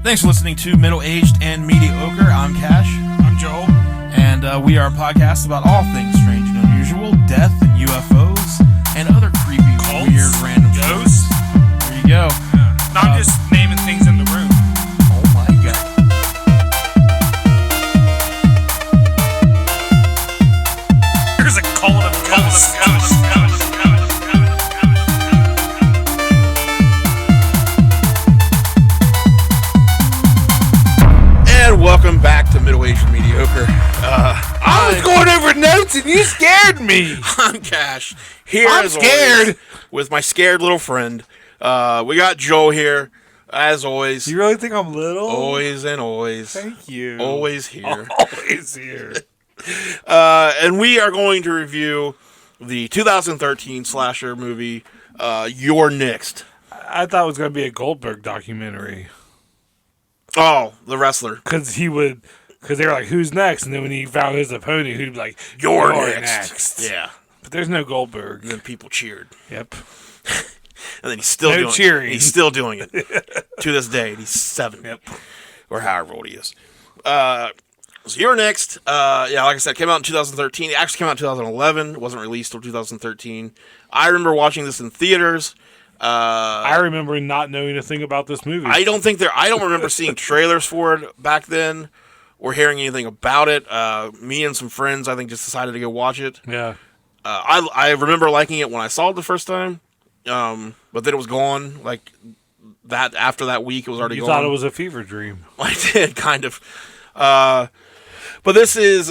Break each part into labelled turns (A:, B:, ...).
A: Thanks for listening to Middle Aged and Mediocre. I'm Cash.
B: I'm Joel.
A: And we are a podcast about all things strange and unusual, death and UFOs, and other creepy,
B: cults,
A: weird, random
B: ghosts.
A: There you go.
B: Yeah. Not just naming things in the room.
A: Oh my god.
B: There's a cult of ghosts.
A: And welcome back to Middle Aged and Mediocre.
C: I was going over notes and you scared me.
A: I'm Cash. Here
C: I'm
A: as
C: scared.
A: always, with my scared little friend. We got Joel here, as always.
C: You really think I'm little?
A: Always and always.
C: Thank you.
A: Always here.
C: Always here.
A: And we are going to review the 2013 slasher movie, You're Next.
C: I thought it was going to be a Goldberg documentary.
A: Oh, the wrestler.
C: Because they were like, who's next? And then when he found his opponent, he'd be like,
A: You're
C: next.
A: Yeah.
C: But there's no Goldberg.
A: And then people cheered.
C: Yep.
A: And then he's still
C: No
A: doing
C: cheering.
A: it. He's still doing it. To this day. And he's 7.
C: Yep.
A: Or however old he is. So You're Next. Like I said, came out in 2013. It actually came out in 2011. It wasn't released until 2013. I remember watching this in theaters.
C: I remember not knowing a thing about this movie.
A: I don't remember seeing trailers for it back then or hearing anything about it. Me and some friends, I think, just decided to go watch it.
C: Yeah.
A: I remember liking it when I saw it the first time, but then it was gone. Like that after that week, it was already gone.
C: You thought it was a fever dream.
A: I did, kind of. But this is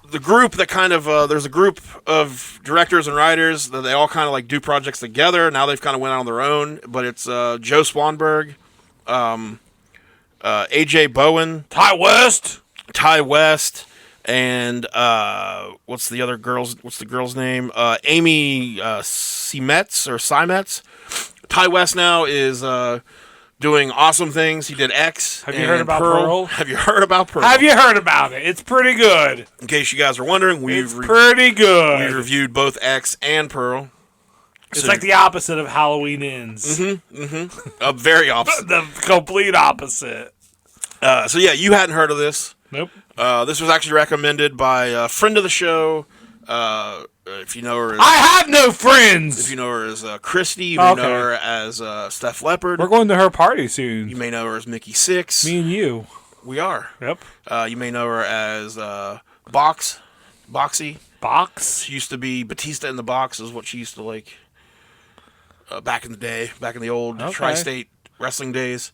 A: the group that kind of there's a group of directors and writers that they all kind of like do projects together. Now they've kind of went out on their own, but it's Joe Swanberg, AJ Bowen,
C: Ty West,
A: and what's the girl's name? Amy Seimetz. Ty West now is doing awesome things. He did X.
C: Have you heard about Pearl?
A: Have you heard about Pearl?
C: Have you heard about it? It's pretty good.
A: In case you guys are wondering,
C: It's pretty good.
A: we reviewed both X and Pearl.
C: It's like the opposite of Halloween Ends.
A: Very opposite.
C: The complete opposite.
A: So yeah, you hadn't heard of this.
C: Nope.
A: This was actually recommended by a friend of the show. If you know her as,
C: I have no friends.
A: if you know her as Christy, you may know her as Steph Leppard.
C: We're going to her party soon.
A: You may know her as Mickey Six.
C: Me and you.
A: We are.
C: Yep.
A: You may know her as Boxy.
C: Box.
A: She used to be Batista in the Box, is what she used to like back in the day, back in the old tri-state wrestling days.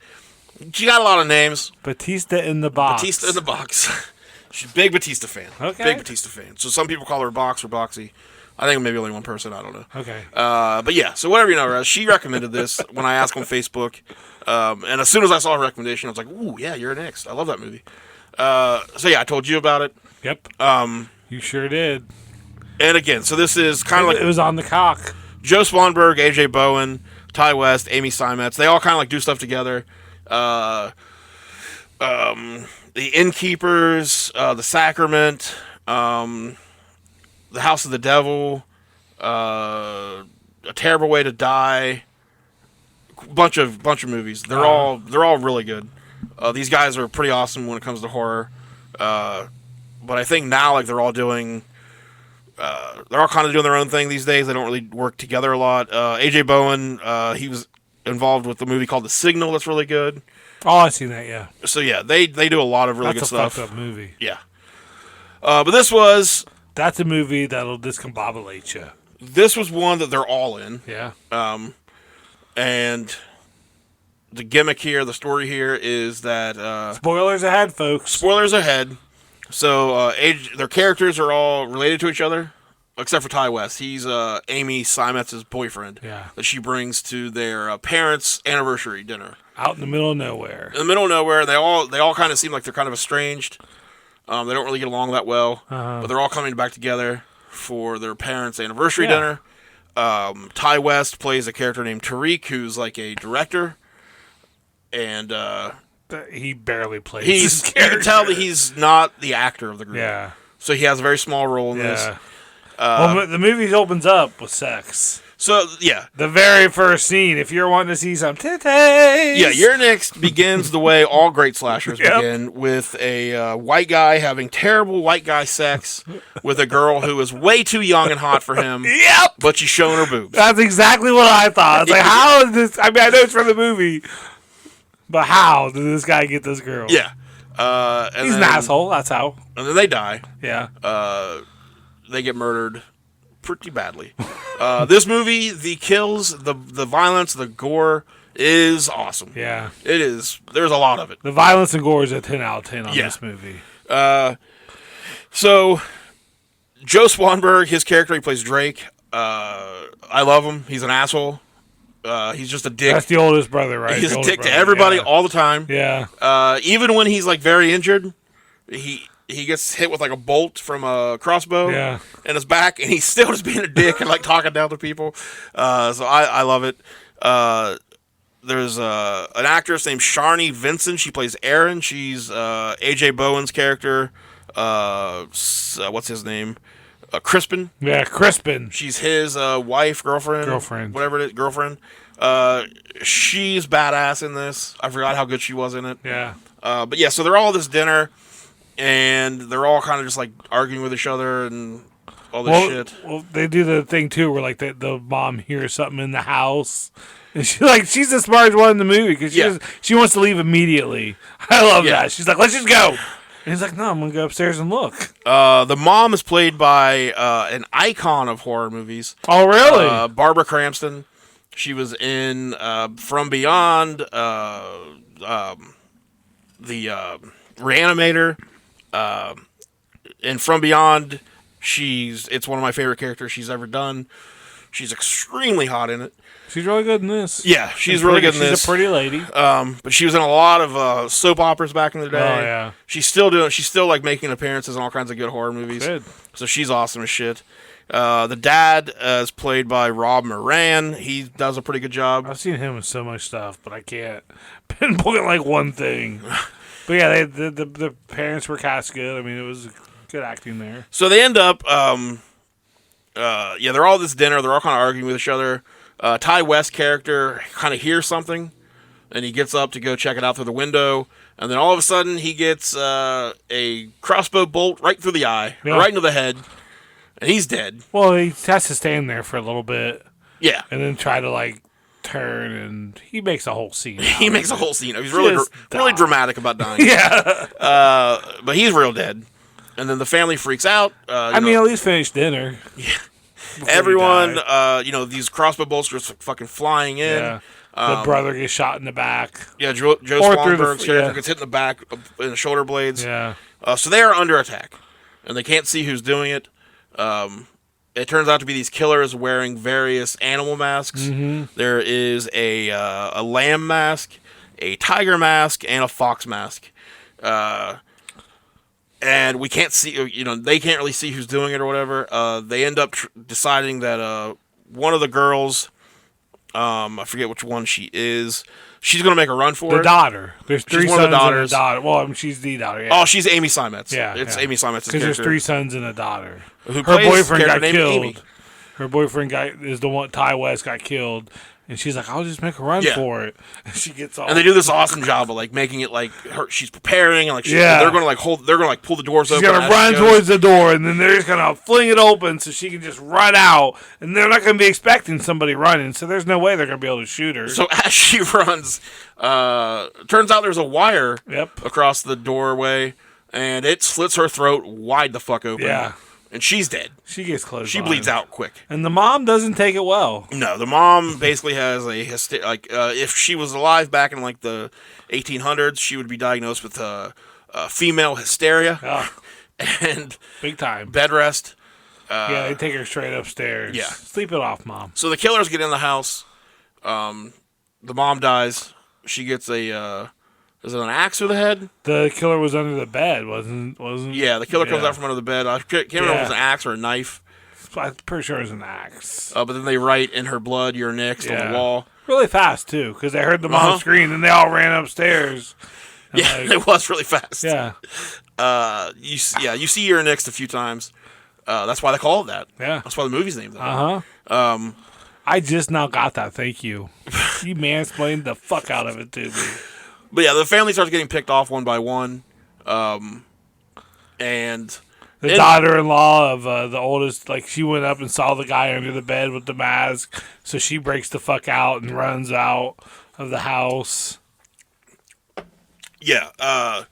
A: She got a lot of names.
C: Batista in the Box.
A: Batista in the Box. She's a big Batista fan.
C: Okay.
A: Big Batista fan. So some people call her Box or Boxy. I think maybe only one person. I don't know.
C: Okay.
A: But yeah, so whatever you know her as, she recommended this when I asked on Facebook. And as soon as I saw her recommendation, I was like, ooh, yeah, You're Next. I love that movie. So yeah, I told you about it.
C: Yep. You sure did.
A: And again, so this is kind of like
C: It was on the cock.
A: Joe Swanberg, AJ Bowen, Ty West, Amy Seimetz. They all kind of like do stuff together. The Innkeepers, The Sacrament, The House of the Devil, A Terrible Way to Die, bunch of movies. They're all really good. These guys are pretty awesome when it comes to horror. But I think now like they're all kind of doing their own thing these days. They don't really work together a lot. AJ Bowen, he was involved with the movie called The Signal. That's really good.
C: Oh, I've seen that, yeah.
A: So yeah, they do a lot of really good stuff.
C: That's a fucked up movie.
A: Yeah. But this was
C: a movie that'll discombobulate you.
A: This was one that they're all in.
C: Yeah.
A: And the gimmick here, the story here is that
C: Spoilers ahead, folks.
A: Spoilers ahead. So their characters are all related to each other, except for Ty West. He's Amy Seimetz's boyfriend.
C: Yeah.
A: That she brings to their parents' anniversary dinner.
C: Out in the middle of nowhere.
A: In the middle of nowhere, they all kind of seem like they're kind of estranged. They don't really get along that well, but they're all coming back together for their parents' anniversary dinner. Ty West plays a character named Tariq, who's like a director, and
C: he barely plays.
A: You can tell that he's not the actor of the group.
C: Yeah.
A: So he has a very small role in this.
C: Well, the movie opens up with sex.
A: So, yeah.
C: The very first scene, if you're wanting to see some titties.
A: Yeah, Your Next begins the way all great slashers begin, with a white guy having terrible white guy sex with a girl who is way too young and hot for him.
C: Yep.
A: But she's showing her boobs.
C: That's exactly what I thought. It's like, how is this? I mean, I know it's from the movie, but how did this guy get this girl?
A: Yeah. And
C: He's an asshole. That's how.
A: And then they die.
C: Yeah.
A: They get murdered pretty badly. This movie, the kills, the violence, the gore is awesome.
C: Yeah.
A: It is. There's a lot of it.
C: The violence and gore is a 10 out of 10 on this movie.
A: So, Joe Swanberg, his character, he plays Drake. I love him. He's an asshole. He's just a dick.
C: That's the oldest brother, right?
A: He's a dick to everybody all the time.
C: Yeah.
A: Even when he's like very injured, he gets hit with like a bolt from a crossbow in his back, and he's still just being a dick and like talking down to people. So I love it. There's an actress named Sharni Vinson. She plays Erin. She's AJ Bowen's character. What's his name? Crispin.
C: Yeah, Crispin.
A: She's his wife, girlfriend, whatever it is, girlfriend. She's badass in this. I forgot how good she was in it.
C: Yeah.
A: But yeah, so they're all at this dinner, and they're all kind of just like arguing with each other and all this shit.
C: Well, they do the thing too, where like the mom hears something in the house, and she's the smartest one in the movie because she wants to leave immediately. I love that. She's like, let's just go. And he's like, no, I'm going to go upstairs and look.
A: The mom is played by an icon of horror movies.
C: Oh, really?
A: Barbara Crampton. She was in From Beyond, the Reanimator. And From Beyond, it's one of my favorite characters she's ever done. She's extremely hot in it.
C: She's really good in this.
A: Yeah, she's really good in this.
C: She's a pretty lady.
A: But she was in a lot of soap operas back in the day.
C: Oh, yeah.
A: She's still like making appearances in all kinds of good horror movies.
C: Good.
A: So she's awesome as shit. The dad is played by Rob Moran. He does a pretty good job.
C: I've seen him in so much stuff, but I can't pinpoint like one thing. But yeah, the parents were cast good. I mean, it was good acting there.
A: So they end up, they're all at this dinner. They're all kind of arguing with each other. Ty West's character kind of hears something, and he gets up to go check it out through the window, and then all of a sudden he gets a crossbow bolt right through the eye, right into the head, and he's dead.
C: Well, he has to stand there for a little bit.
A: Yeah.
C: And then try to, like, turn, and he makes a whole scene.
A: He makes a whole scene. He's really dramatic about dying.
C: Yeah.
A: But he's real dead. And then the family freaks out.
C: At least finish dinner.
A: Yeah. Everyone, these crossbow bolts just fucking flying in.
C: Yeah. The brother gets shot in the back.
A: Yeah, Joe Swanberg's character gets hit in the back in the shoulder blades.
C: Yeah.
A: So they are under attack, and they can't see who's doing it. It turns out to be these killers wearing various animal masks.
C: Mm-hmm.
A: There is a lamb mask, a tiger mask, and a fox mask. And we can't see, they can't really see who's doing it or whatever. They end up deciding that one of the girls, I forget which one she is, she's going to make a run for it.
C: The daughter. There's three sons
A: one of the daughters.
C: and a daughter. Well, I mean, she's the daughter, yeah.
A: Oh, she's Amy Seimetz.
C: Yeah.
A: It's Amy Seimetz's character.
C: Because there's three sons and a daughter.
A: Her
C: boyfriend got killed.
A: Amy.
C: Her boyfriend is the one, Ty West got killed. And she's like, I'll just make a run for it. And she gets all.
A: And they do this awesome job of like making it like she's preparing and like they're gonna pull the doors open.
C: She's gonna run towards the door, and then they're just gonna fling it open so she can just run out. And they're not gonna be expecting somebody running, so there's no way they're gonna be able to shoot her.
A: So as she runs, turns out there's a wire across the doorway, and it slits her throat wide the fuck open.
C: Yeah.
A: And she's dead.
C: She gets close.
A: She bleeds out quick.
C: And the mom doesn't take it well.
A: No, the mom basically has if she was alive back in like the 1800s, she would be diagnosed with female hysteria and
C: big time
A: bed rest.
C: They take her straight upstairs.
A: Yeah,
C: sleep it off, mom.
A: So the killers get in the house. The mom dies. She gets is it an axe to the head?
C: The killer was under the bed, wasn't?
A: Yeah, the killer comes out from under the bed. I can't remember if it was an axe or a knife.
C: I'm pretty sure it was an axe.
A: But then they write in her blood, "You're next" on the wall.
C: Really fast too, because they heard the mom scream and they all ran upstairs.
A: Yeah, it was really fast.
C: Yeah.
A: You see "You're next" a few times. That's why they call it that.
C: Yeah.
A: That's why the movie's named that.
C: I just now got that. Thank you. You mansplained the fuck out of it to me.
A: But yeah, the family starts getting picked off one by one. And
C: the daughter-in-law of the oldest, like, she went up and saw the guy under the bed with the mask, so she breaks the fuck out and runs out of the house.
A: Yeah,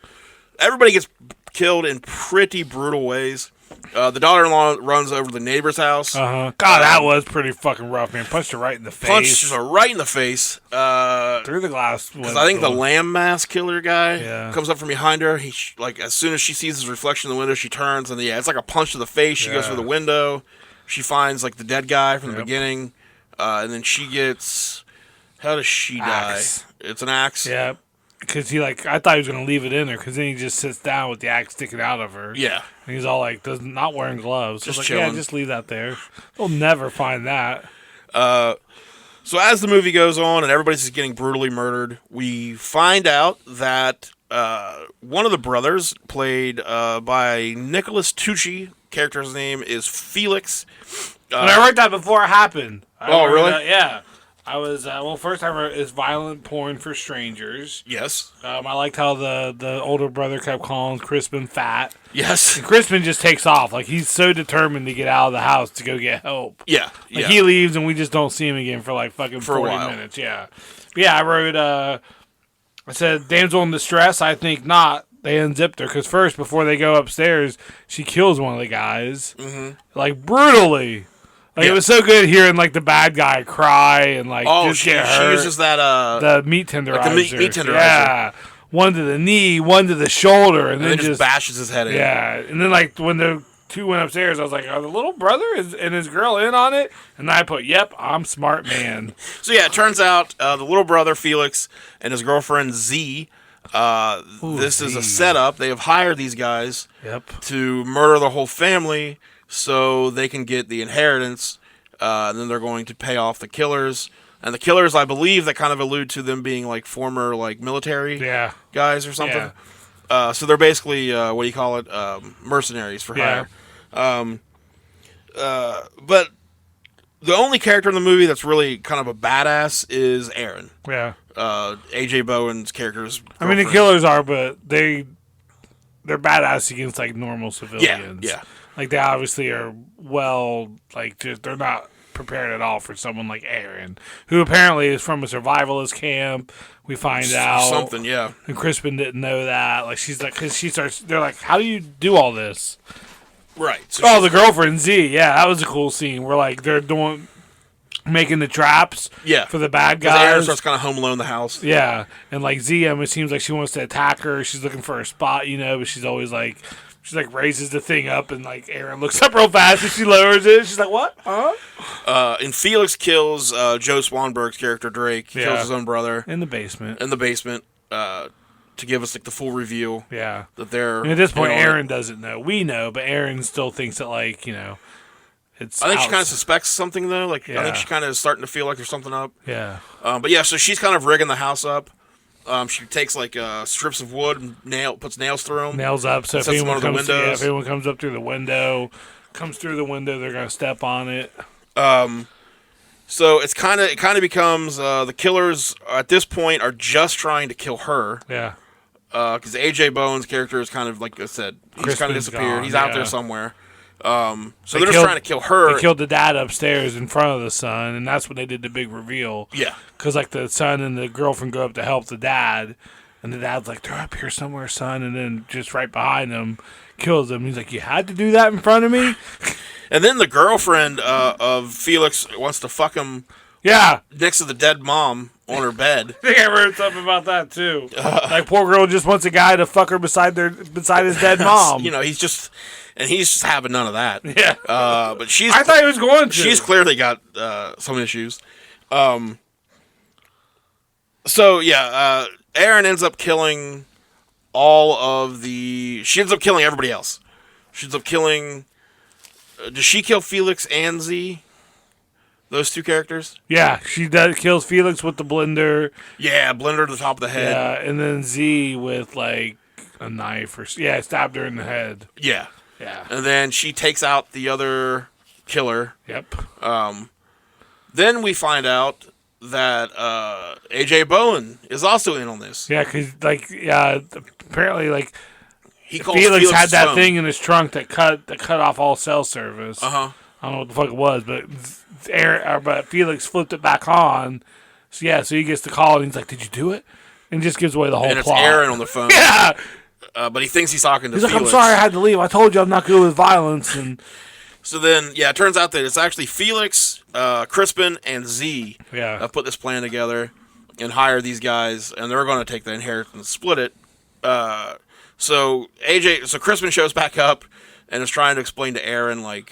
A: everybody gets killed in pretty brutal ways. The daughter-in-law runs over to the neighbor's house.
C: God, that was pretty fucking rough, man. Punched her right in the face.
A: Punched her right in the face.
C: Through the glass.
A: Because I think the lamb mask killer guy comes up from behind her. He as soon as she sees his reflection in the window, she turns, and it's like a punch to the face. She goes through the window. She finds like the dead guy from the beginning, and then she gets. How does she die? It's an axe.
C: Yeah. Because I thought he was going to leave it in there, because then he just sits down with the axe sticking out of her.
A: Yeah.
C: And he's all like, not wearing gloves.
A: Just
C: like,
A: chilling.
C: yeah, just leave that there. They'll never find that.
A: So as the movie goes on and everybody's just getting brutally murdered, we find out that one of the brothers, played by Nicholas Tucci, character's name is Felix.
C: And I wrote that before it happened.
A: Really?
C: Yeah. I was, first I wrote is violent porn for strangers.
A: Yes.
C: I liked how the older brother kept calling Crispin fat.
A: Yes.
C: And Crispin just takes off. Like, he's so determined to get out of the house to go get help.
A: Yeah.
C: Like, he leaves and we just don't see him again for like fucking 40 minutes. Yeah. But yeah, I wrote, I said, damsel in distress, I think not. They unzipped her, because first, before they go upstairs, she kills one of the guys. Mm-hmm. Like, brutally. Like, it was so good hearing, like, the bad guy cry and, like, just get hurt.
A: She uses that,
C: the meat tenderizer.
A: Like the meat tenderizer.
C: Yeah. One to the knee, one to the shoulder, and then
A: just bashes his head in.
C: Yeah. And then, like, when the two went upstairs, I was like, are the little brother and his girl in on it? And I put, yep, I'm smart man.
A: So, yeah, it turns out the little brother, Felix, and his girlfriend, Z, this is a setup. They have hired these guys to murder the whole family so they can get the inheritance, and then they're going to pay off the killers. And the killers, I believe, that kind of allude to them being like former like military guys or something. Yeah. So they're basically what do you call it? Mercenaries for hire. But the only character in the movie that's really kind of a badass is Aaron.
C: Yeah.
A: AJ Bowen's character's.
C: I mean, the killers are, but they're badass against like normal civilians.
A: Yeah.
C: Like, they obviously are they're not prepared at all for someone like Aaron, who apparently is from a survivalist camp. We find out.
A: Something, yeah.
C: And Crispin didn't know that. Like, she's like, because they're like, how do you do all this?
A: Right. So
C: the girlfriend, Z. Yeah, that was a cool scene where, like, they're making the traps for the bad guys.
A: Aaron starts kind of home alone in the house.
C: Yeah. And, like, Z, it seems like she wants to attack her. She's looking for a spot, but she's always like, she like raises the thing up, and like Aaron looks up real fast and she lowers it. She's like, "What? Huh?"
A: And Felix kills Joe Swanberg's character Drake. He kills his own brother
C: in the basement.
A: To give us like the full reveal.
C: Yeah,
A: that they're.
C: And at this point, Aaron doesn't know. We know, but Aaron still thinks that it's.
A: I think she kind of suspects something though. Like I think she kind of is starting to feel like there's something up.
C: Yeah.
A: But yeah, so she's kind of rigging the house up. She takes like strips of wood and puts nails through them.
C: Nails up, so if anyone comes up through the window, they're gonna step on it.
A: So it kind of becomes the killers at this point are just trying to kill her.
C: Yeah.
A: Because AJ Bowen's character is kind of like I said, he's kind of disappeared. Gone, he's out there somewhere. So they're just trying to kill her.
C: They killed the dad upstairs in front of the son, and that's when they did the big reveal.
A: Yeah.
C: Because, like, the son and the girlfriend go up to help the dad, and the dad's like, they're up here somewhere, son, and then just right behind him, kills him. He's like, you had to do that in front of me?
A: And then the girlfriend of Felix wants to fuck him next to the dead mom on her bed.
C: I think I heard something about that, too. Like, poor girl just wants a guy to fuck her beside his dead mom.
A: He's just having none of that.
C: Yeah.
A: But
C: I thought he was going to.
A: She's clearly got some issues. So, yeah, Aaron ends up killing she ends up killing everybody else. She ends up killing... does she kill Felix and Z? Those two characters?
C: Yeah, she kills Felix with the blender.
A: Yeah, blender to the top of the head.
C: Yeah, and then Z with, like, a knife stabbed her in the head.
A: Yeah.
C: Yeah.
A: And then she takes out the other killer.
C: Yep.
A: Then we find out that AJ Bowen is also in on this.
C: Yeah, because apparently
A: He calls
C: Felix had that
A: phone.
C: thing in his trunk that cut off all cell service.
A: Uh-huh.
C: I don't know what the fuck it was, but Felix flipped it back on. So he gets the call and he's like, "Did you do it?" And just gives away the whole
A: And it's
C: plot.
A: Aaron on the phone.
C: Yeah.
A: But he thinks he's talking to
C: He's like,
A: Felix.
C: "I'm sorry, I had to leave. I told you I'm not good with violence." And
A: So then, it turns out that it's actually Felix, Crispin, and Z put this plan together and hired these guys, and they're going to take the inheritance and split it. So Crispin shows back up and is trying to explain to Aaron, hey,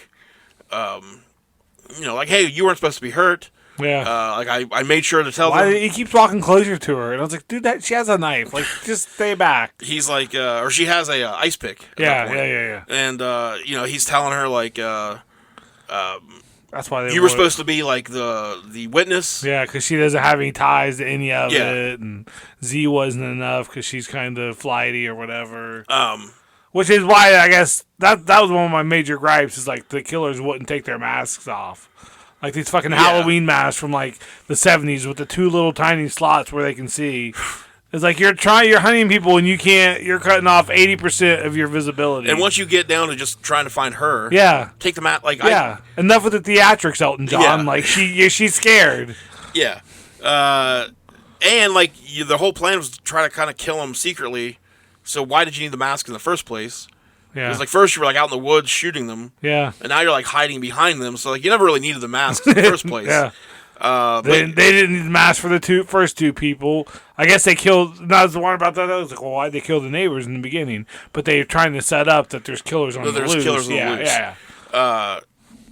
A: you weren't supposed to be hurt.
C: yeah.
A: I made sure to tell
C: Why
A: them.
C: he keeps walking closer to her, and I was like, "Dude, she has a knife. Like, just stay back."
A: He's like, or she has a ice pick. At that point.
C: Yeah.
A: And he's telling her
C: That's why
A: you were supposed to be like the witness.
C: Yeah, because she doesn't have any ties to any of
A: Yeah.
C: it, and Z wasn't enough because she's kind of flighty or whatever.
A: Um,
C: Which is why I guess that was one of my major gripes is like the killers wouldn't take their masks off. Like these fucking Halloween masks from like the 70s with the two little tiny slots where they can see. It's like you're hunting people and you're cutting off 80% of your visibility.
A: And once you get down to just trying to find her,
C: yeah.
A: take the mat.
C: Enough with the theatrics, Elton John.
A: Yeah.
C: Like she's scared.
A: Yeah. And the whole plan was to try to kind of kill him secretly. So why did you need the mask in the first place?
C: Yeah.
A: Because first you were out in the woods shooting them.
C: Yeah.
A: And now you're hiding behind them. So you never really needed the mask in the first place.
C: Yeah.
A: They
C: didn't need the mask for the first two people. I guess they killed. No, the one about that. I was like, well, why'd they kill the neighbors in the beginning? But they're trying to set up that there's killers on the loose.
A: There's killers on the loose.
C: Yeah.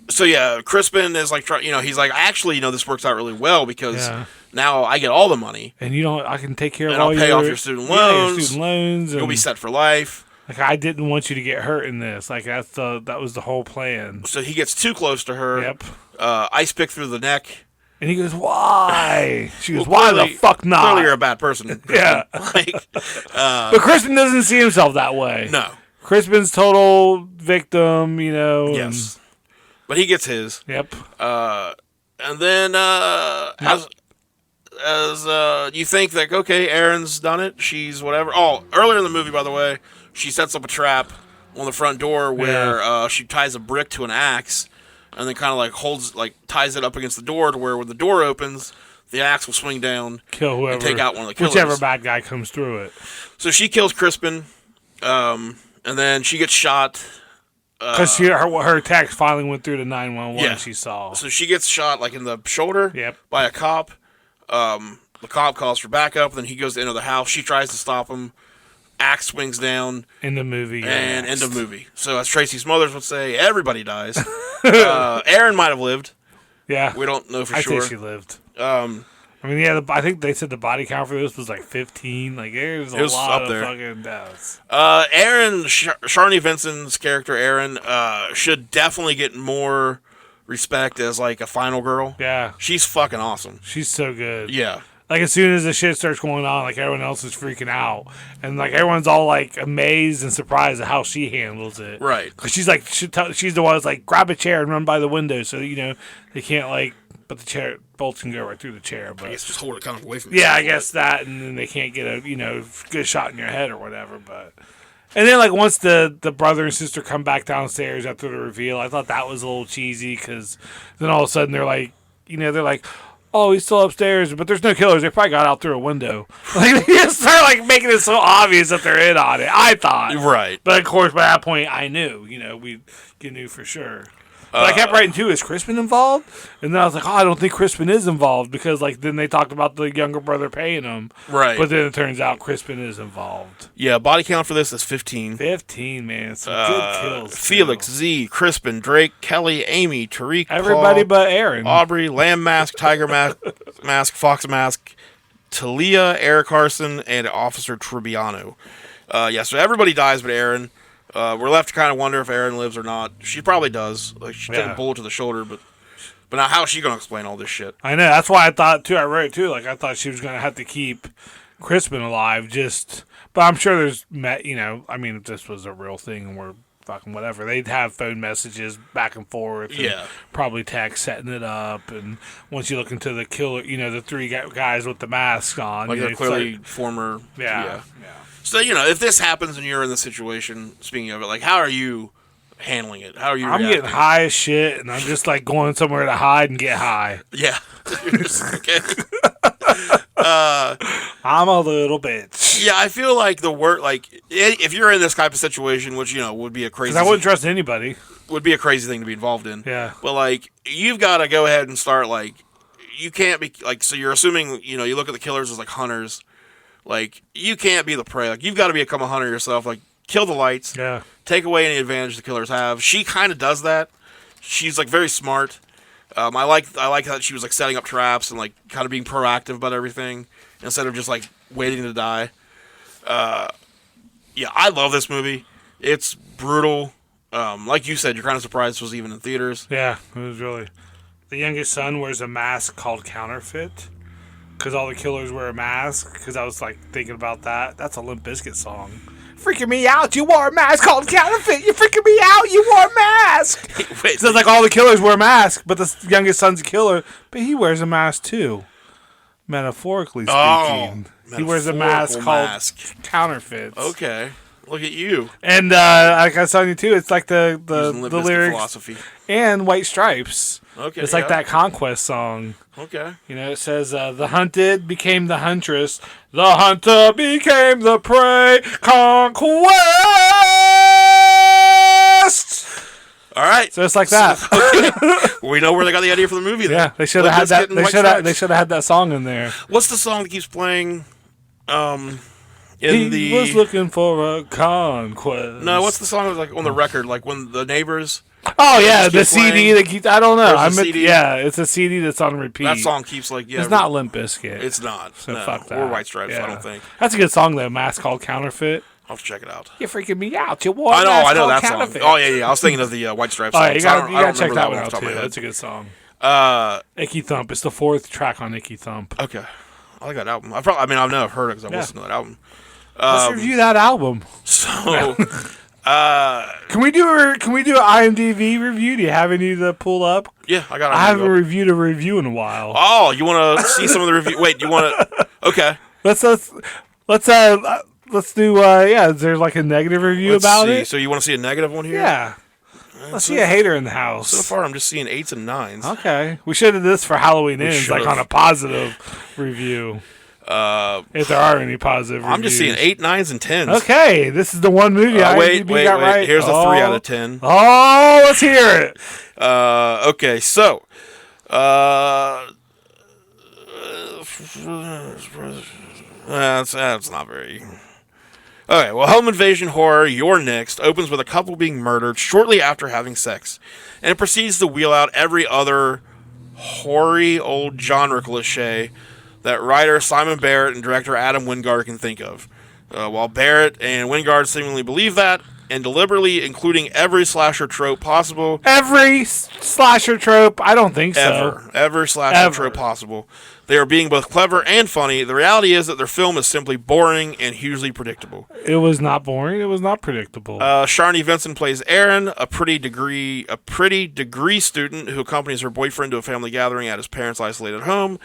A: So Crispin is he's like, actually, this works out really well because now I get all the money.
C: And I can take care of
A: and
C: all
A: I'll pay off your student loans.
C: Your student loans.
A: You'll be set for life.
C: Like I didn't want you to get hurt in this. Like that was the whole plan.
A: So he gets too close to her.
C: Yep.
A: Ice pick through the neck.
C: And he goes, "Why?" She goes, "Why the fuck not?"
A: Clearly, you're a bad person.
C: Yeah. But Crispin doesn't see himself that way.
A: No.
C: Crispin's total victim,
A: Yes. But he gets his.
C: Yep.
A: And then as you think that, okay, Aaron's done it. She's whatever. Oh, earlier in the movie, by the way, she sets up a trap on the front door where she ties a brick to an axe and then kind of ties it up against the door to where when the door opens, the axe will swing down,
C: kill whoever,
A: and take out one of the killers.
C: whichever bad guy comes through it.
A: So she kills Crispin, and then she gets shot.
C: Because her text finally went through to 911.
A: Yeah.
C: She saw.
A: So she gets shot in the shoulder.
C: Yep.
A: By a cop. The cop calls for backup. Then he goes to enter the house. She tries to stop him. Axe swings down.
C: In the movie.
A: And end of movie. So as Tracy Smothers would say, everybody dies. Aaron might have lived.
C: Yeah.
A: We don't know for sure.
C: I think she lived. I think they said the body count for this was 15. There's a lot of fucking deaths.
A: Aaron, Sharni Vinson's character, Aaron, should definitely get more respect as a final girl.
C: Yeah.
A: She's fucking awesome.
C: She's so good.
A: Yeah.
C: As soon as the shit starts going on, everyone else is freaking out. And, everyone's all, amazed and surprised at how she handles it.
A: Right.
C: Because she's the one that's grab a chair and run by the window so, they can't, but the chair, bolts can go right through the chair. But
A: I guess just hold it kind of away from you.
C: Yeah, I guess that, and then they can't get a, good shot in your head or whatever, but... And then, once the brother and sister come back downstairs after the reveal, I thought that was a little cheesy, because then all of a sudden they're they're like, oh, he's still upstairs, but there's no killers. They probably got out through a window. They just start making it so obvious that they're in on it. I thought,
A: right,
C: but of course by that point I knew. You knew for sure. But I kept writing too, is Crispin involved? And then I was like, oh, I don't think Crispin is involved because then they talked about the younger brother paying him. Right. But then it turns out Crispin is involved.
A: Yeah, body count for this is 15.
C: 15, man. Some good kills.
A: Felix, Z, Crispin, Drake, Kelly, Amy, Tariq,
C: everybody
A: Paul,
C: but Aaron.
A: Aubrey, Lamb Mask, Tiger Mask, Fox Mask, Talia, Eric Carson, and Officer Tribbiano. So everybody dies but Aaron. We're left to kind of wonder if Aaron lives or not. She probably does. She took a bullet to the shoulder, but now how is she going to explain all this shit?
C: I know. That's why I thought, too. I wrote, too. I thought she was going to have to keep Crispin alive. But I'm sure there's, if this was a real thing and we're fucking whatever. They'd have phone messages back and forth. And
A: Yeah.
C: probably text setting it up. And once you look into the killer, the three guys with the masks on.
A: Like they're
C: it's
A: clearly former.
C: Yeah.
A: So, if this happens and you're in the situation, speaking of it, like, how are you handling it? How are you
C: I'm
A: reacting?
C: getting high as shit, and I'm just like going somewhere to hide and get high.
A: Yeah. Okay.
C: I'm a little bitch.
A: Yeah, I feel like if you're in this type of situation, which, would be a crazy...
C: Because I wouldn't trust anybody.
A: Would be a crazy thing to be involved in.
C: Yeah.
A: But, like, you've got to go ahead and start, like... You can't be... Like, so you're assuming, you look at the killers as, like, hunters. Like, you can't be the prey. Like, you've got to become a hunter yourself. Like, kill the lights.
C: Yeah.
A: Take away any advantage the killers have. She kind of does that. She's, like, very smart. I like that she was, like, setting up traps and, like, kind of being proactive about everything instead of just, like, waiting to die. Yeah, I love this movie. It's brutal. Like you said, you're kind of surprised it was even in theaters.
C: Yeah, it was really... The youngest son wears a mask called Counterfeit. Because all the killers wear a mask. Because I was, like, thinking about that. That's a Limp Bizkit song. Freaking me out, you wore a mask called Counterfeit. You're freaking me out, you wore a mask.
A: Wait,
C: So it's like all the killers wear masks, but the youngest son's a killer. But he wears a mask, too. Metaphorically speaking. He wears a mask called Counterfeits.
A: Okay. Look at you.
C: And like I was telling you, too, it's like the
A: Using Limp Bizkit
C: lyrics.
A: philosophy.
C: And White Stripes.
A: Okay.
C: It's like that Conquest song.
A: Okay.
C: It says, the hunted became the huntress. The hunter became the prey. Conquest!
A: All right.
C: So it's like that.
A: Okay. We know where they got the idea for the movie. Then.
C: Yeah, they should have had that. They should have had that song in there.
A: What's the song that keeps playing?
C: He was looking for a conquest.
A: No, what's the song that was like on the record? Like when the neighbors.
C: Oh yeah, the CD that keeps. I don't know.
A: Yeah,
C: it's a CD that's on repeat.
A: that song keeps like
C: It's not Limp Bizkit.
A: It's not.
C: So
A: no.
C: fuck that.
A: Or White Stripes.
C: Yeah.
A: I don't think.
C: That's a good song though. Mask called Counterfeit.
A: I'll have to check it out.
C: You're freaking me out. You wore.
A: I know that
C: Counterfeit.
A: song. Oh yeah. I was thinking of the White Stripes.
C: Oh,
A: Song.
C: yeah, you
A: So
C: gotta
A: I don't
C: check
A: remember
C: that one
A: off
C: out
A: the top of
C: too.
A: my head.
C: That's a good song. Icky Thump. It's the 4th track on Icky Thump.
A: Okay. I like that album. I've never heard it because I've listened to that album.
C: Let's review that album.
A: So,
C: Can we do an IMDb review? Do you have any to pull up?
A: yeah, I got it.
C: I haven't reviewed a review in a while.
A: Oh, you want to see some of the review? Wait, you want to? Okay.
C: Let's do. Is there like a negative review
A: Let's
C: about
A: see.
C: it?
A: So you want to see a negative one here?
C: Yeah. Let's see a hater in the house.
A: So far, I'm just seeing 8s and 9s.
C: Okay, we should have this for Halloween Ends, like
A: should've.
C: on a positive review. If there are any positive
A: I'm just seeing 8, 9s, and 10s.
C: Okay, this is the one movie
A: Wait.
C: got right.
A: Here's a 3 out of 10.
C: Oh, let's hear it.
A: Okay, so. That's not very. Okay, well, Home Invasion Horror, You're Next, opens with a couple being murdered shortly after having sex, and it proceeds to wheel out every other hoary old genre cliche that writer Simon Barrett and director Adam Wingard can think of. While Barrett and Wingard seemingly believe that, and deliberately including every slasher trope possible.
C: Every slasher trope? I don't think so.
A: Every slasher trope possible. They are being both clever and funny. The reality is that their film is simply boring and hugely predictable.
C: It was not boring. It was not predictable.
A: Sharni Vinson plays Erin, a pretty degree student who accompanies her boyfriend to a family gathering at his parents' isolated home.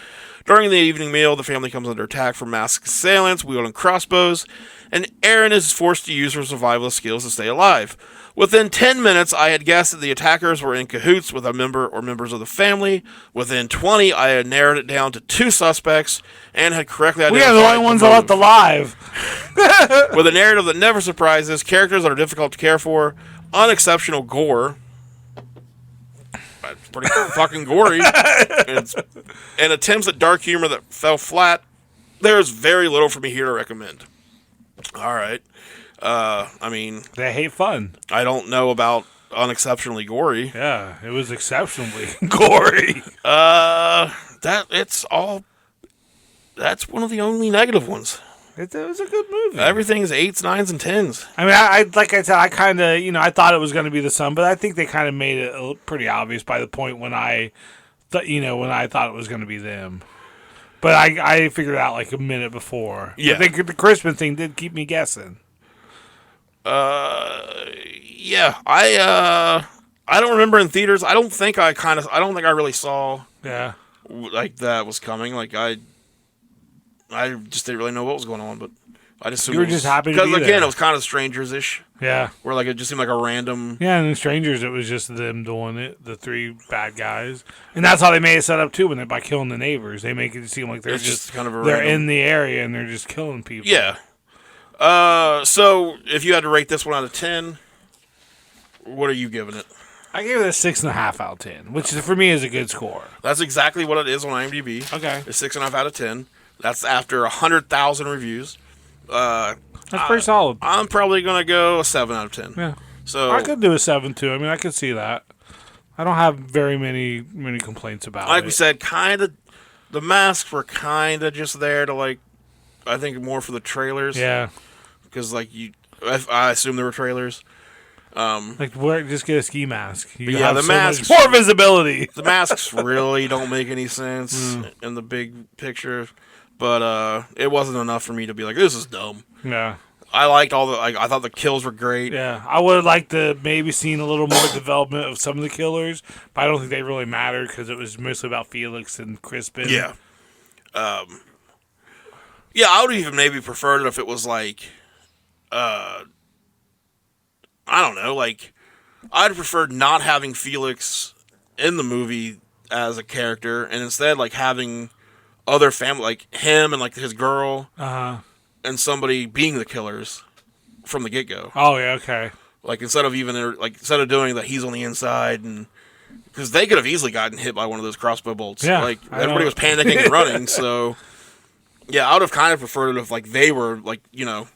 A: During the evening meal, the family comes under attack from masked assailants wielding crossbows, and Erin is forced to use her survivalist skills to stay alive. Within 10 minutes, I had guessed that the attackers were in cahoots with a member or members of the family. Within 20, I had narrowed it down to 2 suspects and had correctly identified
C: we are the only ones that left alive.
A: With a narrative that never surprises, characters that are difficult to care for, unexceptional gore. It's pretty fucking gory. And attempts at dark humor that fell flat. There's very little for me here to recommend. All right.
C: They hate fun.
A: I don't know about unexceptionally gory.
C: Yeah, it was exceptionally gory.
A: That's one of the only negative ones.
C: It was a good movie.
A: Everything is 8s, 9s, and 10s.
C: I mean, I like I said, I kind of, I thought it was going to be the son, but I think they kind of made it pretty obvious by the point when I thought it was going to be them. But I figured it out like a minute before.
A: Yeah.
C: But the Christmas thing did keep me guessing.
A: Yeah, I don't remember in theaters. I don't think I really saw
C: Yeah.
A: like that was coming. Like I just didn't really know what was going on, but I just assumed
C: You were just happy to
A: because
C: be
A: again
C: there.
A: it was kind of Strangers-ish,
C: Yeah.
A: where like it just seemed like a random.
C: Yeah, and in Strangers, it was just them doing it, the three bad guys. And that's how they made it set up, too, by killing the neighbors. They make it seem like they're
A: It's just kind of a
C: they're
A: random-
C: in the area and they're just killing people.
A: Yeah. So if you had to rate this one out of 10, what are you giving it?
C: I gave it a 6.5 out of 10, which for me is a good score.
A: That's exactly what it is on IMDb.
C: Okay.
A: It's 6.5 out of 10. That's after 100,000 reviews.
C: That's pretty solid.
A: I'm probably gonna go a 7 out of 10.
C: Yeah.
A: So
C: I could do a 7, too. I mean, I could see that. I don't have very many complaints about
A: like
C: it.
A: we said, kind of, the masks were kind of just there to like, I think more for the trailers.
C: Yeah.
A: Because like I assume there were trailers.
C: Like, just get a ski mask. You
A: Yeah,
C: have
A: the
C: so much
A: masks-
C: more visibility.
A: The masks really don't make any sense in the big picture, but it wasn't enough for me to be like, this is dumb.
C: Yeah.
A: I liked I thought the kills were great.
C: Yeah, I would have liked to maybe seen a little more development of some of the killers, but I don't think they really mattered because it was mostly about Felix and Crispin.
A: Yeah. Yeah, I would even maybe preferred it if it was like, I don't know, like, I'd prefer not having Felix in the movie as a character, and instead, like, having other family, like, him and, like, his girl, and somebody being the killers from the get-go.
C: Oh, yeah, okay.
A: Like, instead of doing that he's on the inside, and, because they could have easily gotten hit by one of those crossbow bolts.
C: Yeah,
A: Like,
C: I
A: everybody
C: know.
A: was panicking and running, so... Yeah, I would have kind of preferred it if, like, they were, like, you know,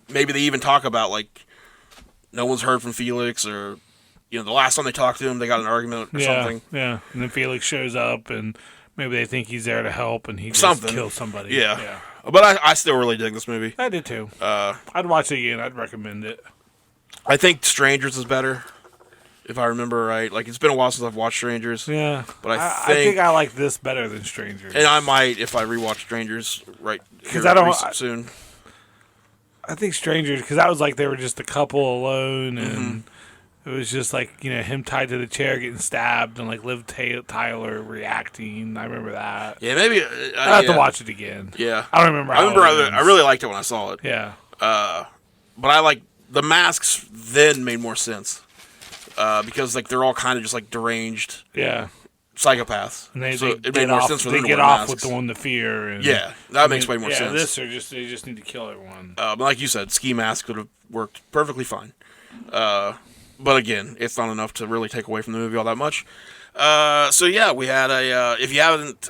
A: maybe they even talk about, like, no one's heard from Felix, or, you know, the last time they talked to him, they got in an argument or something.
C: Yeah, and then Felix shows up, and maybe they think he's there to help, and he just
A: Something.
C: kills somebody.
A: Yeah. But I still really dig this movie.
C: I did too. I'd watch it again. I'd recommend it.
A: I think Strangers is better, if I remember right. Like, it's been a while since I've watched Strangers.
C: Yeah,
A: But I
C: think
A: think
C: I like this better than Strangers.
A: And I might, if I rewatch Strangers
C: Because I don't-
A: soon.
C: I think Strangers, because that was like they were just a couple alone, and it was just like, you know, him tied to the chair getting stabbed, and like Liv Tyler reacting. I remember that.
A: Yeah, maybe...
C: I have to watch it again.
A: Yeah.
C: I don't remember.
A: I
C: How
A: remember
C: it
A: I
C: ends.
A: really liked it when I saw it.
C: Yeah.
A: But I like... The masks then made more sense. Because, like, they're all kind of just, like, deranged
C: Yeah.
A: psychopaths.
C: And
A: So
C: they
A: it made
C: get
A: more
C: off,
A: sense for
C: they
A: them to
C: get
A: wear
C: off
A: masks.
C: with the one to fear. And,
A: Yeah, that makes way more
C: yeah,
A: sense.
C: This are just they just need to kill everyone.
A: But like you said, ski mask could have worked perfectly fine. But again, it's not enough to really take away from the movie all that much. So yeah, we had a. If you haven't,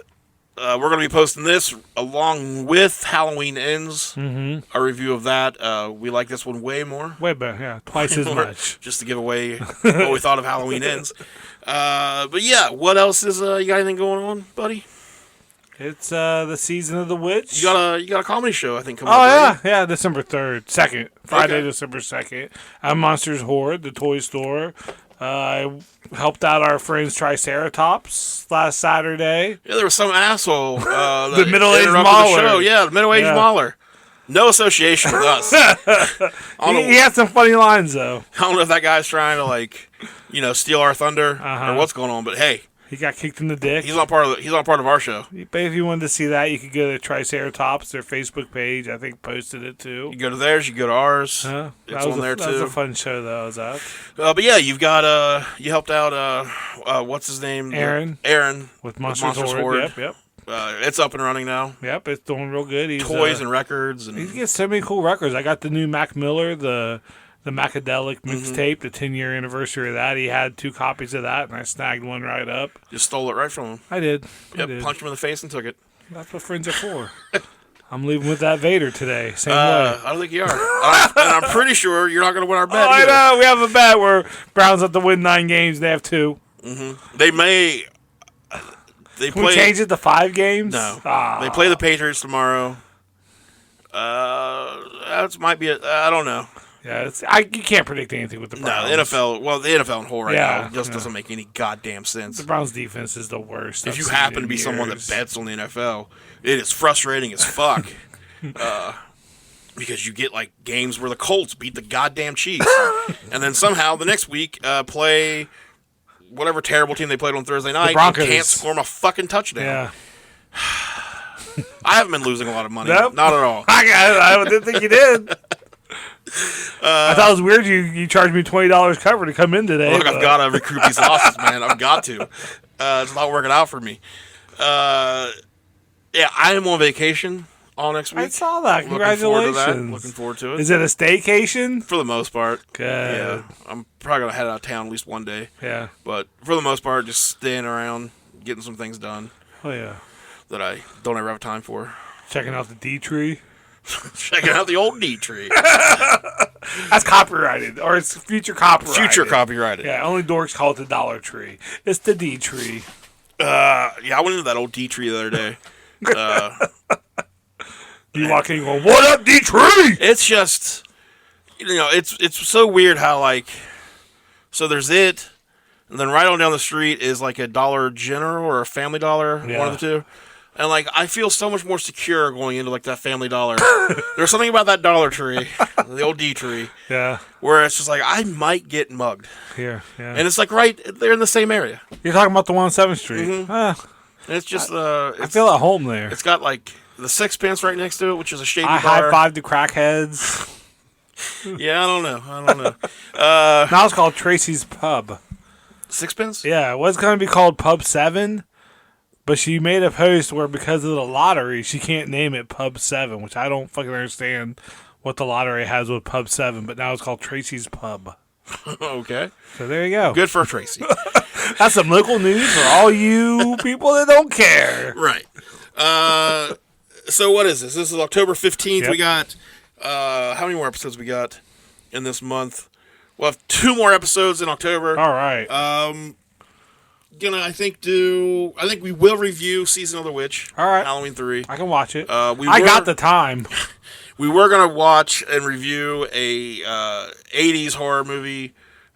A: we're going to be posting this along with Halloween Ends, a review of that. We like this one way more.
C: Way better, yeah, twice as much.
A: Just to give away what we thought of Halloween Ends. But yeah, what else is you got anything going on, buddy?
C: It's the season of the witch.
A: You got a comedy show I think coming
C: Oh
A: up.
C: yeah, December 2nd, Friday,
A: Okay.
C: December 2nd, at Monsters Horde, the toy store. I helped out our friends Triceratops last Saturday.
A: Yeah, there was some asshole.
C: The
A: that
C: middle-aged
A: interrupted
C: mauler.
A: the show. Yeah, the middle-aged
C: Yeah.
A: mauler. No association with us. I don't
C: He had some funny lines though.
A: know if that guy's trying to like, steal our thunder
C: Uh-huh.
A: or what's going on. But hey,
C: He got kicked in the dick.
A: he's not part of our show.
C: But if you wanted to see that, you could go to Triceratops, their Facebook page. I think posted it too.
A: You go to theirs, you go to ours.
C: Huh?
A: It's on there
C: That was a
A: too.
C: fun show though. Was that
A: But yeah, you've got you helped out what's his name?
C: Aaron.
A: Aaron
C: with Monsters Horde? Yep.
A: It's up and running now.
C: Yep, it's doing real good. He's,
A: Toys and records and
C: he gets so many cool records. I got the new Mac Miller, the Macadelic mixtape, the 10-year anniversary of that. He had 2 copies of that, and I snagged one right up.
A: just stole it right from him.
C: I did. I
A: Yep,
C: did.
A: punched him in the face and took it.
C: That's what friends are for. I'm leaving with that Vader today. Same way.
A: I don't think you are. And I'm pretty sure you're not going to win our bet.
C: Oh, I
A: either.
C: know. We have a bet where Browns have to win 9 games. They have 2.
A: They may. They
C: Can we
A: play.
C: change it to 5 games?
A: No.
C: Ah.
A: They play the Patriots tomorrow. That might be. I don't know.
C: Yeah, you can't predict anything with the Browns.
A: No, the NFL. Well, the NFL in whole right
C: Yeah,
A: now just
C: yeah.
A: doesn't make any goddamn
C: The
A: sense.
C: Browns defense is the worst.
A: If
C: I've
A: you
C: seen
A: happen
C: in
A: to be someone that
C: years.
A: bets on the NFL, it is frustrating as fuck. because you get like games where the Colts beat the goddamn Chiefs, and then somehow the next week play whatever terrible team they played on Thursday night and can't score them a fucking touchdown.
C: Yeah.
A: I haven't been losing a lot of money.
C: Nope.
A: Not at all.
C: I didn't think you did. I thought it was weird you charged me $20 cover to come in today.
A: Look, I've got to recoup these losses, man. I've got to. It's not working out for me. Yeah, I am on vacation all next week.
C: I saw that. Congratulations.
A: Looking forward to it.
C: Is it a staycation?
A: For the most part.
C: Good.
A: Yeah. I'm probably going to head out of town at least one day.
C: Yeah.
A: But for the most part, just staying around, getting some things done.
C: Oh, yeah.
A: That I don't ever have time for.
C: Checking out the D tree.
A: Checking out the old D tree.
C: That's copyrighted, or it's future copyrighted.
A: Future copyrighted.
C: Yeah, only dorks call it the Dollar Tree. It's the D tree.
A: Yeah, I went into that old D tree the other day.
C: You walk in going, "What up, D tree?"
A: It's just, it's so weird how like, so there's it, and then right on down the street is like a Dollar General or a Family Dollar, one of the two. And, like, I feel so much more secure going into, like, that Family Dollar. There's something about that Dollar Tree, the old D tree, where it's just like, I might get mugged.
C: Here, yeah.
A: And it's, like, right there in the same area.
C: You're talking about the one on 7th Street.
A: Mm-hmm. It's just,
C: I feel at home there.
A: It's got, like, the Sixpence right next to it, which is a shady
C: bar. I high-five the crackheads.
A: Yeah, I don't know.
C: Now it's called Tracy's Pub.
A: Sixpence?
C: Yeah, it was going to be called Pub 7. But she made a post where because of the lottery, she can't name it Pub 7, which I don't fucking understand what the lottery has with Pub 7. But now it's called Tracy's Pub.
A: Okay.
C: So there you go.
A: Good for Tracy.
C: That's some local news for all you people that don't care.
A: Right. So what is this? This is October 15th. Yep. We got, how many more episodes we got in this month? We'll have 2 more episodes in October.
C: All right.
A: I think we will review Season of the Witch.
C: All right.
A: Halloween 3.
C: I can watch it.
A: I
C: got the time.
A: We were going to watch and review a 80s horror movie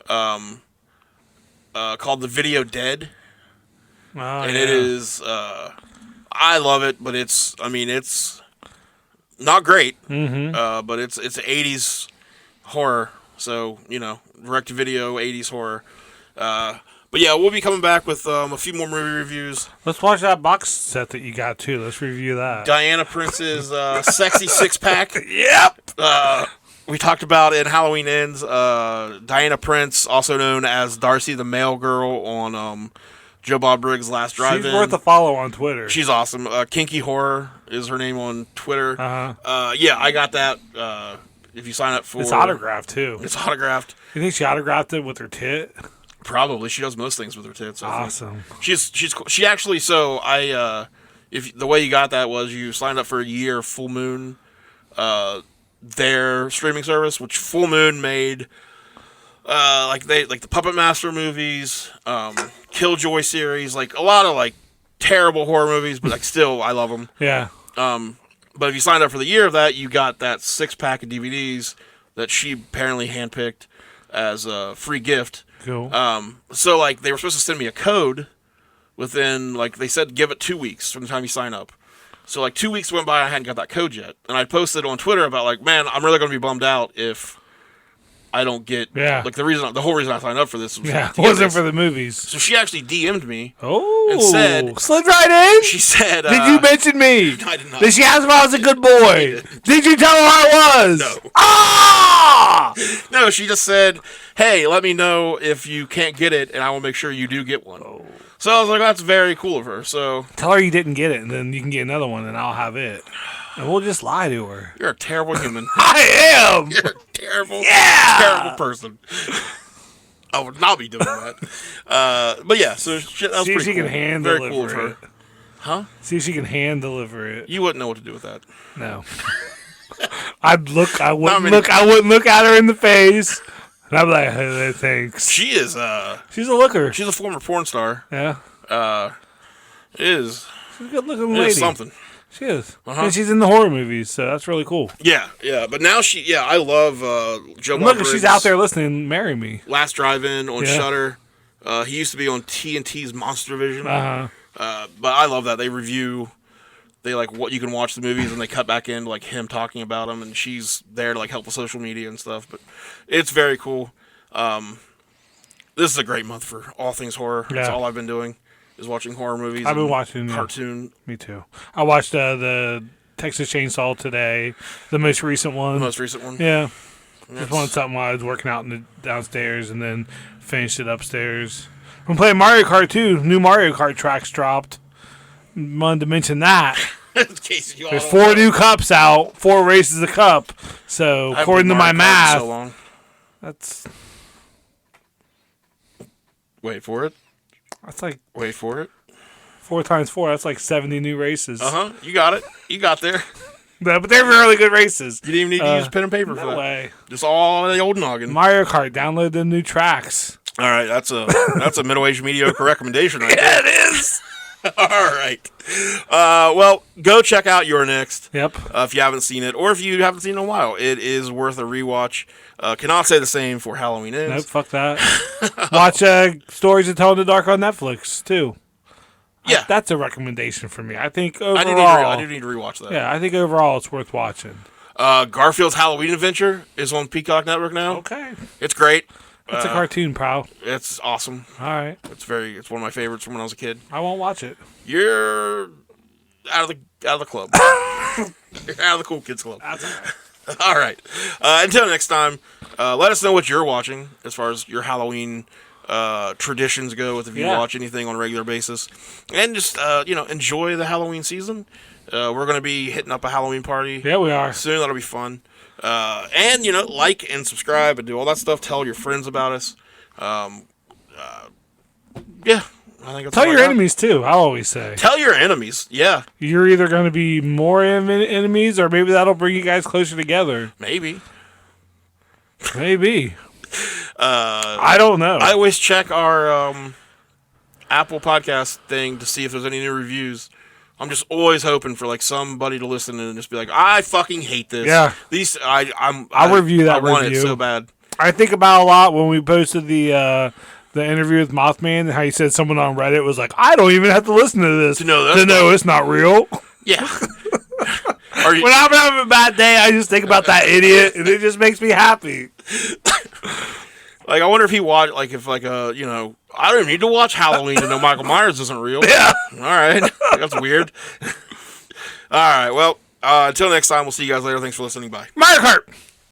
A: called The Video Dead. And it is I love it, but it's not great.
C: Mm-hmm.
A: But it's 80s horror. So, direct to video 80s horror. But yeah, we'll be coming back with a few more movie reviews.
C: Let's watch that box set that you got, too. Let's review that.
A: Diana Prince's sexy six-pack.
C: Yep!
A: We talked about in Halloween Ends, Diana Prince, also known as Darcy the Mail Girl on Joe Bob Briggs' Last Drive-In.
C: She's worth a follow on Twitter.
A: She's awesome. Kinky Horror is her name on Twitter.
C: Uh-huh.
A: Yeah, I got that. If you sign up for...
C: It's autographed, too.
A: It's autographed.
C: You think she autographed it with her tit?
A: Probably. She does most things with her tits.
C: Awesome.
A: She actually, so if the way you got that was you signed up for a year Full Moon, their streaming service, which Full Moon made, like the Puppet Master movies, Killjoy series, like a lot of like terrible horror movies, but like still I love them.
C: Yeah.
A: But if you signed up for the year of that, you got that 6-pack of DVDs that she apparently handpicked as a free gift.
C: Cool.
A: So like they were supposed to send me a code within, like they said, give it 2 weeks from the time you sign up. So like 2 weeks went by, I hadn't got that code yet, and I posted on Twitter about like, man, I'm really going to be bummed out if I don't get like the whole reason I signed up for this was
C: wasn't for the movies.
A: So she actually DM'd me.
C: And
A: said,
C: slid right in.
A: She said,
C: "Did you mention me?
A: I did not.
C: Did she ask if I was a good boy? Did you tell her I was?
A: No.
C: Ah!
A: No, she just said, hey, let me know if you can't get it, and I will make sure you do get one.
C: Oh.
A: So I was like, that's very cool of her. So
C: tell her you didn't get it, and then you can get another one, and I'll have it. And we'll just lie to her.
A: You're a terrible human.
C: I am.
A: You're a terrible, terrible person. I would not be doing that. But yeah, so that was
C: see
A: pretty
C: if she
A: cool.
C: can hand
A: Very
C: deliver
A: cool of her.
C: it.
A: Huh?
C: See if she can hand deliver it.
A: You wouldn't know what to do with that.
C: No. I wouldn't look at her in the face. And I'd be like, hey, thanks.
A: She is
C: she's a looker.
A: She's a former porn star.
C: Yeah.
A: She's
C: a good looking
A: it
C: lady.
A: is something.
C: She is. And she's in the horror movies, so that's really cool.
A: Yeah. But now I love Joe Bob Briggs.
C: She's out there listening. Marry me.
A: Last Drive-In on Shudder. He used to be on TNT's Monster Vision.
C: Uh-huh.
A: But I love that they review they like what you can watch the movies, and they cut back into like him talking about them, and she's there to like help with social media and stuff. But it's very cool. This is a great month for all things horror.
C: Yeah.
A: That's all I've been doing is watching horror movies.
C: I've been
A: and
C: watching
A: cartoon.
C: Me too. I watched the Texas Chainsaw today, the most recent one.
A: The most recent one.
C: Yeah.
A: That's-
C: Just wanted something while I was working out in the downstairs, and then finished it upstairs. I'm playing Mario Kart too. New Mario Kart tracks dropped. Wanted to mention that.
A: In case you all
C: There's
A: don't
C: 4
A: know.
C: new cups out, 4 races a cup. So
A: I haven't
C: according to
A: played
C: my
A: Mario Kart in
C: math,
A: so long.
C: that's
A: Wait
C: like
A: for it.
C: 4 times 4. That's like 70 new races.
A: You got it. You got there.
C: But they're really good races.
A: You didn't even need to use pen and paper for
C: No
A: that.
C: way.
A: Just all the old noggin.
C: Mario Kart, download the new tracks.
A: All right, that's a middle-aged mediocre recommendation right there.
C: It is.
A: All right. Well, go check out You're Next.
C: Yep.
A: If you haven't seen it, or if you haven't seen it in a while, it is worth a rewatch. Cannot say the same for Halloween Ends.
C: Nope, fuck that. Watch Stories to Tell in the Dark on Netflix, too.
A: Yeah,
C: That's a recommendation for me. I think overall...
A: I do need to rewatch that.
C: Yeah, I think overall it's worth watching.
A: Garfield's Halloween Adventure is on Peacock Network now.
C: Okay.
A: It's great.
C: It's a cartoon, pal.
A: It's awesome.
C: All right.
A: It's one of my favorites from when I was a kid.
C: I won't watch it.
A: You're out of the club. You're out of the cool kids club.
C: That's all right.
A: All right. Until next time, let us know what you're watching as far as your Halloween traditions go. If you watch anything on a regular basis, and just enjoy the Halloween season. We're going to be hitting up a Halloween party.
C: Yeah, we are.
A: Soon. That'll be fun. And like and subscribe and do all that stuff. Tell your friends about us. Yeah. I think that's
C: Tell
A: all I
C: your
A: got.
C: enemies, too, I always say.
A: Tell your enemies. Yeah.
C: You're either going to be more enemies, or maybe that'll bring you guys closer together.
A: Maybe.
C: Maybe. I don't know.
A: I always check our Apple podcast thing to see if there's any new reviews. I'm just always hoping for like somebody to listen and just be like, I fucking hate this.
C: Yeah.
A: I'll
C: review that
A: I want
C: review.
A: it so bad.
C: I think about a lot when we posted the interview with Mothman, and how you said someone on Reddit was like, I don't even have to listen to this
A: To know
C: it's not real.
A: Yeah. Are you,
C: When I'm having a bad day, I just think about that idiot, and it just makes me happy.
A: like, I wonder if he watched, like, if, like, I don't even need to watch Halloween to know Michael Myers isn't real.
C: Yeah.
A: All right. That's weird. All right. Well, until next time, we'll see you guys later. Thanks for listening. Bye.
C: Mario Kart!